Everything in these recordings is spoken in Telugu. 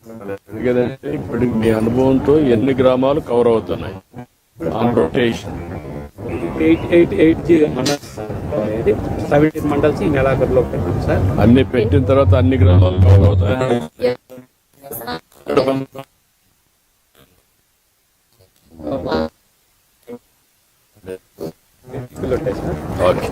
ఎందుకంటే ఇప్పుడు మీ అనుభవంతో ఎన్ని గ్రామాలు కవర్ అవుతున్నాయి ఆన్ రొటేషన్? 888 మండల్స్ 17 మండల్స్ ఈ నెలాఖరులో పెట్టాం సార్. అన్ని పెట్టిన తర్వాత అన్ని గ్రామాలు కవర్ అవుతాయి. ఓకే.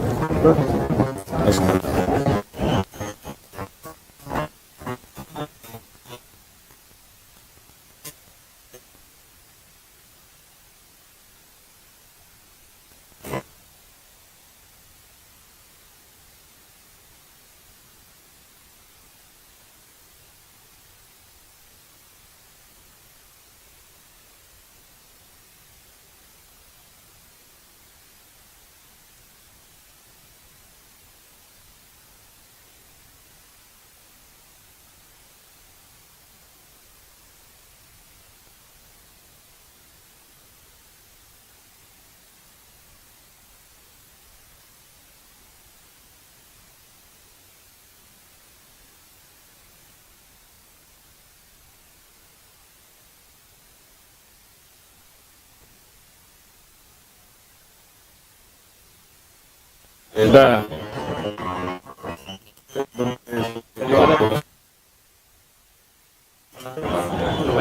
ఏంటా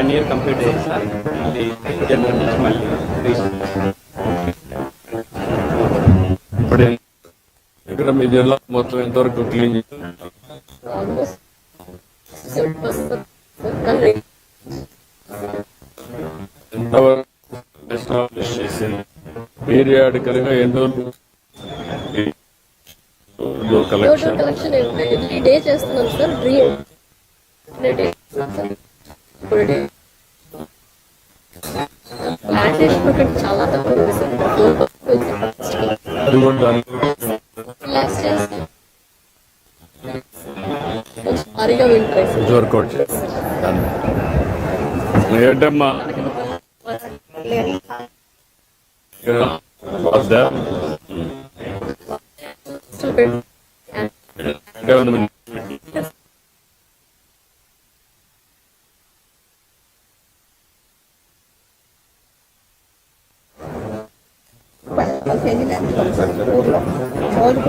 1 year కంప్లీట్ అయ్యింది సార్. జనవరి నుంచి మళ్ళీ ఇప్పుడు ఇక్కడ మీ జిల్లా మొత్తం ఎంతవరకు క్లీన్ ఎంతవరకు ఎస్టాబ్లిష్ చేసింది? పీరియాడికల్ గా ఎన్నో కలెక్షన్ ఎవ్రీ డే చేస్తున్నాం సార్. ప్లాంటేషన్ ఒకటి చాలా తక్కువ ఉంది సార్. భారీగా వింటాయి వర్కౌట్ ఏంటమ్మా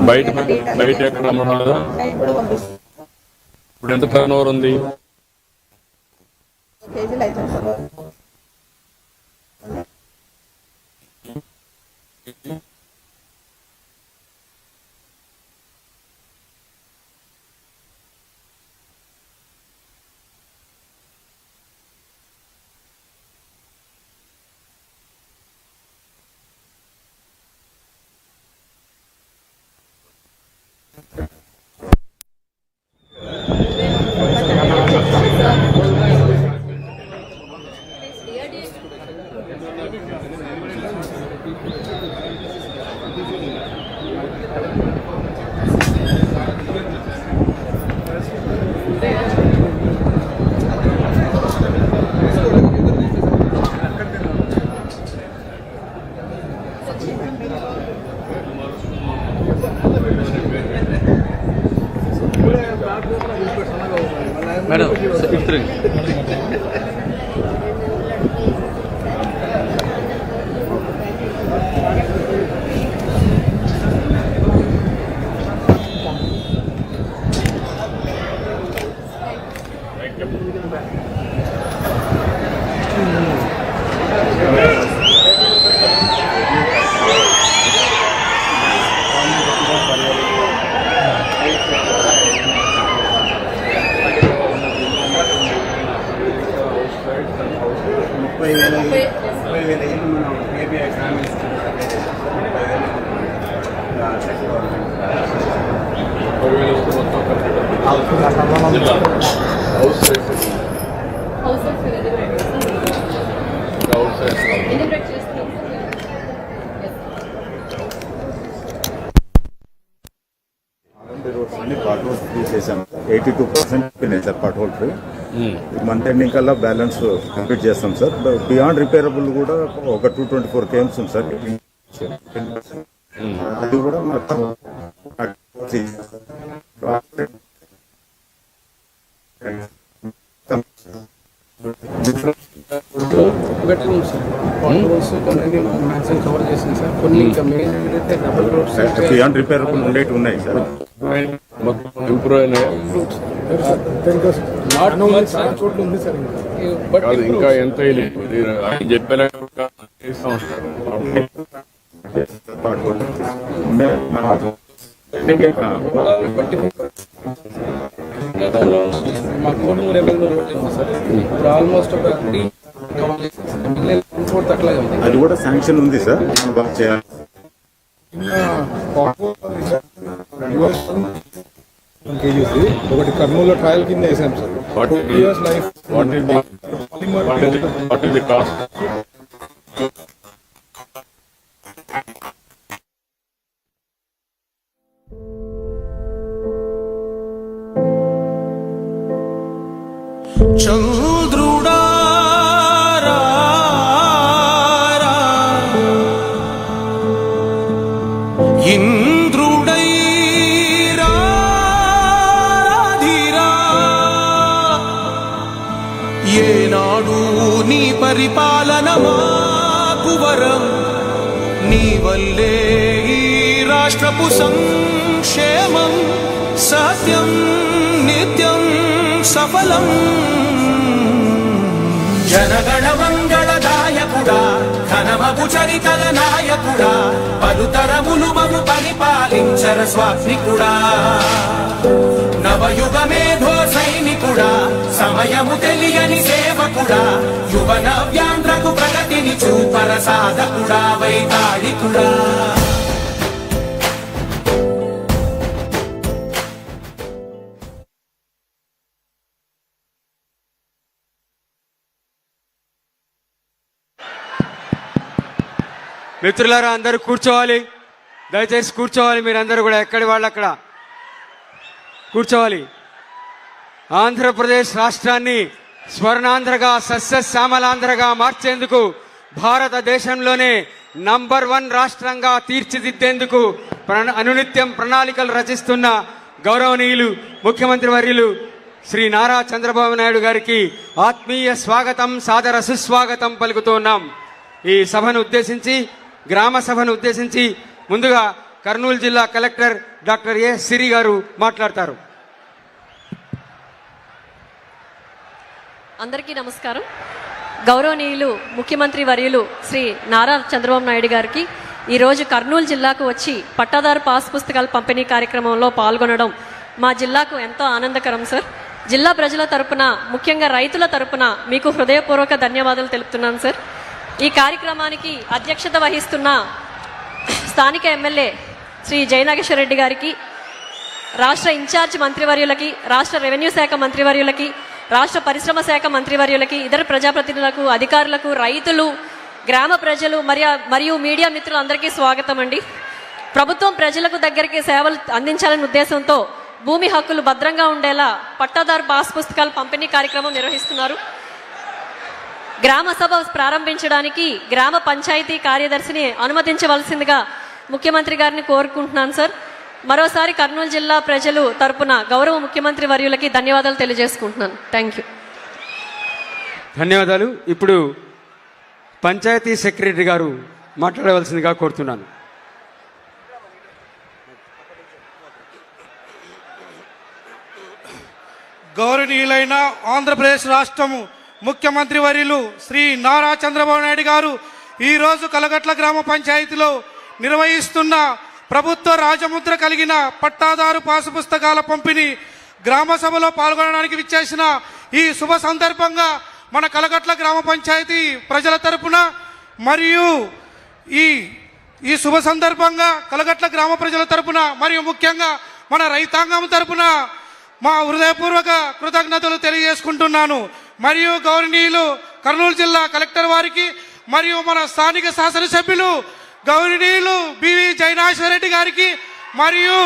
బయట ఎక్కడ అమ్మడం? ఇప్పుడు ఎంత టర్న్ ఓవర్ ఉంది? మేడం పార్ట్ హోల్ ఫ్రీ చేశాను. 82% sir part whole free. Month ending కల్లా బ్యాలెన్స్ కంప్లీట్ చేస్తాం సార్. బియాండ్ రిపేరబుల్ కూడా ఒక 224 KMs ఉంది సార్. అది కూడా మొత్తం better rooms sir water rooms కొన్ని మ్యాక్సిమం కవర్ చేసింది సార్ కొన్ని ఇంకా మెయిన్ ఏంటంటే డబుల్ రూమ్స్ బియాండ్ రిపేరబుల్ ఉండేవి ఉన్నాయి సార్. మొత్తం ఇంప్రూవ్ అయినాయి. చాలా చోట్ల ఉంది సార్ బట్ కాదు, ఇంకా ఎంత ఆయన చెప్పిన మా కోటూరు రెవెన్యూ సార్ ఇప్పుడు ఆల్మోస్ట్ ఒక 3/4 అట్లాగే ఉంది. అది కూడా శాంక్షన్ ఉంది సార్, బాగా చేయాలి. ఒకటి కర్నూలులో ట్రయల్ కింద వేసాం sir. Life what is the cost? చంద్రుడా ఇంద్రుడై రాధిరా ఏనాడు నీ పరిపాలన మాకు వరం నీ వల్లే ఈ రాష్ట్రపు సంక్షేమం సత్యం నిత్యం సఫలం జనగణ మంగళదాయకుడా ఘనమగు చరితల నాయకుడా పలుతరములు మము పరిపాలించర స్వామికుడా నవయుగ మేధో సైనికుడా సమయము తెలియని సేవకుడా యువ నవ్యాంధ్రకు ప్రగతిని చూపర సాధకుడా వైతాళికుడా. మిత్రులారా, అందరూ కూర్చోవాలి, దయచేసి కూర్చోవాలి. మీరందరూ కూడా ఎక్కడి వాళ్ళు అక్కడ కూర్చోవాలి. ఆంధ్రప్రదేశ్ రాష్ట్రాన్ని స్వర్ణాంధ్రగా సస్యశ్యామలాంధ్రగా మార్చేందుకు, భారతదేశంలోనే నంబర్ 1 రాష్ట్రంగా తీర్చిదిద్దేందుకు అనునిత్యం ప్రణాళికలు రచిస్తున్న గౌరవనీయులు ముఖ్యమంత్రి వర్యులు శ్రీ నారా చంద్రబాబు నాయుడు గారికి ఆత్మీయ స్వాగతం, సాదర సుస్వాగతం పలుకుతున్నాం. ఈ సభను ఉద్దేశించి, గ్రామ సభను ఉద్దేశించి ముందుగా కర్నూలు జిల్లా కలెక్టర్ డాక్టర్ ఏ సిరి గారు మాట్లాడతారు. అందరికీ నమస్కారం. గౌరవనీయులు ముఖ్యమంత్రి వర్యులు శ్రీ నారా చంద్రబాబు నాయుడు గారికి ఈరోజు కర్నూలు జిల్లాకు వచ్చి పట్టాదారు పాస్ పుస్తకాల పంపిణీ కార్యక్రమంలో పాల్గొనడం మా జిల్లాకు ఎంతో ఆనందకరం సార్. జిల్లా ప్రజల తరపున, ముఖ్యంగా రైతుల తరపున మీకు హృదయపూర్వక ధన్యవాదాలు తెలుపుతున్నాను సార్. ఈ కార్యక్రమానికి అధ్యక్షత వహిస్తున్న స్థానిక ఎమ్మెల్యే శ్రీ జయనాగేశ్వర రెడ్డి గారికి, రాష్ట్ర ఇన్ఛార్జ్ మంత్రివర్యులకి, రాష్ట్ర రెవెన్యూ శాఖ మంత్రివర్యులకి, రాష్ట్ర పరిశ్రమ శాఖ మంత్రివర్యులకి, ఇతర ప్రజాప్రతినిధులకు, అధికారులకు, రైతులు, గ్రామ ప్రజలు మరియు మీడియా మిత్రులందరికీ స్వాగతం అండి. ప్రభుత్వం ప్రజలకు దగ్గరికి సేవలు అందించాలనే ఉద్దేశంతో భూమి హక్కులు భద్రంగా ఉండేలా పట్టాదారు పాస్ పుస్తకాల పంపిణీ కార్యక్రమం నిర్వహిస్తున్నారు. గ్రామ సభ ప్రారంభించడానికి గ్రామ పంచాయతీ కార్యదర్శిని అనుమతించవలసిందిగా ముఖ్యమంత్రి గారిని కోరుకుంటున్నాను సార్. మరోసారి కర్నూలు జిల్లా ప్రజలు తరపున గౌరవ ముఖ్యమంత్రి వర్యులకి ధన్యవాదాలు తెలియజేసుకుంటున్నాను. Thank you. ధన్యవాదాలు. ఇప్పుడు పంచాయతీ సెక్రటరీ గారు మాట్లాడవలసిందిగా కోరుతున్నాను. గౌరవనీయులైన ఆంధ్రప్రదేశ్ రాష్ట్రము ముఖ్యమంత్రి వర్యులు శ్రీ నారా చంద్రబాబు నాయుడు గారు ఈరోజు కలగట్ల గ్రామ పంచాయతీలో నిర్వహిస్తున్న ప్రభుత్వ రాజముద్ర కలిగిన పట్టాదారు పాసు పుస్తకాల పంపిణీ గ్రామ సభలో పాల్గొనడానికి విచ్చేసిన ఈ శుభ సందర్భంగా మన కలగట్ల గ్రామ పంచాయతీ ప్రజల తరపున మరియు ఈ శుభ సందర్భంగా కలగట్ల గ్రామ ప్రజల తరపున మరియు ముఖ్యంగా మన రైతాంగం తరపున మా హృదయపూర్వక కృతజ్ఞతలు తెలియజేసుకుంటున్నాను. మరియు గౌరవనీయులు కర్నూలు జిల్లా కలెక్టర్ వారికి మరియు మన స్థానిక శాసనసభ్యులు గౌరవనీయులు బివి జయనాగేశ్వర రెడ్డి గారికి మరియు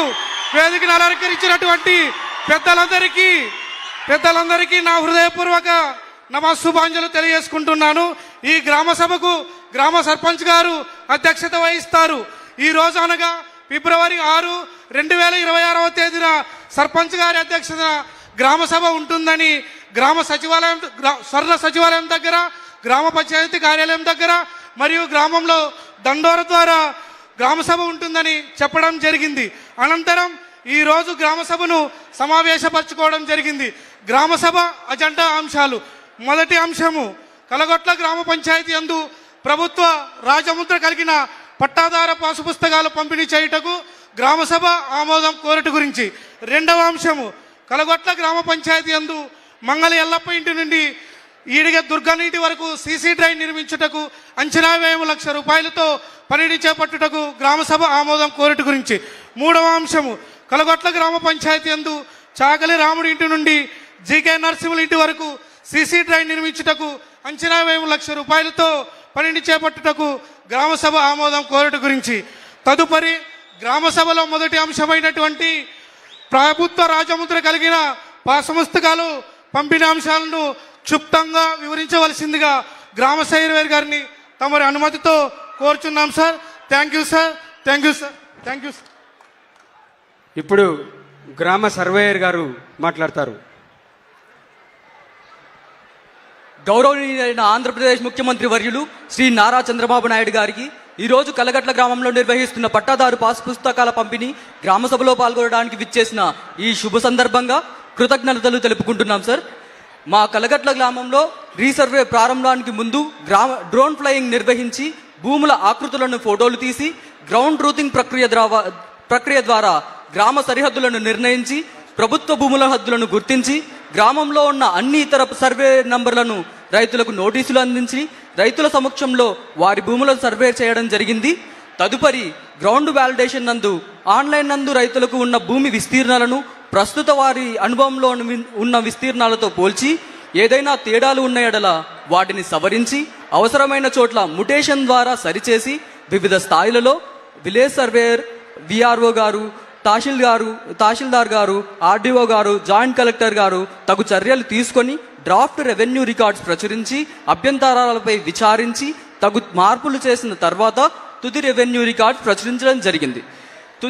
వేదికను అలంకరించినటువంటి పెద్దలందరికీ నా హృదయపూర్వక నమస్సుభాంజలు తెలియజేసుకుంటున్నాను. ఈ గ్రామ సభకు గ్రామ సర్పంచ్ గారు అధ్యక్షత వహిస్తారు. ఈ రోజు అనగా ఫిబ్రవరి 6, 2026 తేదీన సర్పంచ్ గారి అధ్యక్షత గ్రామ సభ ఉంటుందని గ్రామ సచివాలయం స్వర్ణ సచివాలయం దగ్గర, గ్రామ పంచాయతీ కార్యాలయం దగ్గర మరియు గ్రామంలో దండోర ద్వారా గ్రామసభ ఉంటుందని చెప్పడం జరిగింది. అనంతరం ఈరోజు గ్రామసభను సమావేశపరచుకోవడం జరిగింది. గ్రామసభ అజెండా అంశాలు: మొదటి అంశము, కలగొట్ల గ్రామ పంచాయతీ యందు ప్రభుత్వ రాజముద్ర కలిగిన పట్టాదార పాసు పుస్తకాలు పంపిణీ చేయుటకు గ్రామసభ ఆమోదం కోరట గురించి. రెండవ అంశము, కలగొట్ల గ్రామ పంచాయతీ యందు మంగళ ఎల్లప్ప ఇంటి నుండి ఈడిగ దుర్గానీటి వరకు సీసీ డ్రైవ్ నిర్మించుటకు అంచనా వ్యయం ₹1,00,000తో పనిని చేపట్టుటకు గ్రామసభ ఆమోదం కోరట గురించి. మూడవ అంశము, కలగొట్ల గ్రామ పంచాయతీ యందు చాగలి రాముడి ఇంటి నుండి జీకే నరసింహుల ఇంటి వరకు సీసీ డ్రైవ్ నిర్మించుటకు అంచనా వ్యయం ₹1,00,000తో పనిని చేపట్టుటకు గ్రామసభ ఆమోదం కోరట గురించి. తదుపరి గ్రామసభలో మొదటి అంశమైనటువంటి ప్రభుత్వ రాజముద్ర కలిగిన పాసు పుస్తకాలు పంపిణీ అంశాలను క్షుప్తంగా వివరించవలసిందిగా గ్రామ సర్వేయర్ గారిని తమరి అనుమతితో కోరుచున్నాం sir. Thank you sir. Thank you sir. Thank you sir. ఇప్పుడు గ్రామ సర్వేయర్ గారు మాట్లాడతారు. గౌరవనీయులైన ఆంధ్రప్రదేశ్ ముఖ్యమంత్రి వర్యులు శ్రీ నారా చంద్రబాబు నాయుడు గారికి ఈరోజు కలగట్ల గ్రామంలో నిర్వహిస్తున్న పట్టాదారు పాసు పుస్తకాల పంపిణీ గ్రామసభలో పాల్గొనడానికి విచ్చేసిన ఈ శుభ సందర్భంగా కృతజ్ఞతలు తెలుపుకుంటున్నాం సార్. మా కలగట్ల గ్రామంలో రీసర్వే ప్రారంభానికి ముందు డ్రోన్ ఫ్లయింగ్ నిర్వహించి భూముల ఆకృతులను ఫోటోలు తీసి గ్రౌండ్ ట్రూతింగ్ ప్రక్రియ ద్వారా గ్రామ సరిహద్దులను నిర్ణయించి ప్రభుత్వ భూముల హద్దులను గుర్తించి గ్రామంలో ఉన్న అన్ని ఇతర సర్వే నంబర్లను రైతులకు నోటీసులు అందించి రైతుల సమక్షంలో వారి భూములను సర్వే చేయడం జరిగింది. తదుపరి గ్రౌండ్ వ్యాలిడేషన్ నందు ఆన్లైన్ నందు రైతులకు ఉన్న భూమి విస్తీర్ణాలను ప్రస్తుత వారి అనుభవంలో ఉన్న విస్తీర్ణాలతో పోల్చి ఏదైనా తేడాలు ఉన్న ఎడల వాటిని సవరించి అవసరమైన చోట్ల ముటేషన్ ద్వారా సరిచేసి వివిధ స్థాయిలలో విలేజ్ సర్వేయర్, విఆర్ఓ గారు, తహసీల్దార్ గారు, ఆర్డీఓ గారు, జాయింట్ కలెక్టర్ గారు తగు చర్యలు తీసుకొని డ్రాఫ్ట్ రెవెన్యూ రికార్డ్స్ ప్రచురించి అభ్యంతరాలపై విచారించి తగు మార్పులు చేసిన తర్వాత తుది రెవెన్యూ రికార్డ్స్ ప్రచురించడం జరిగింది.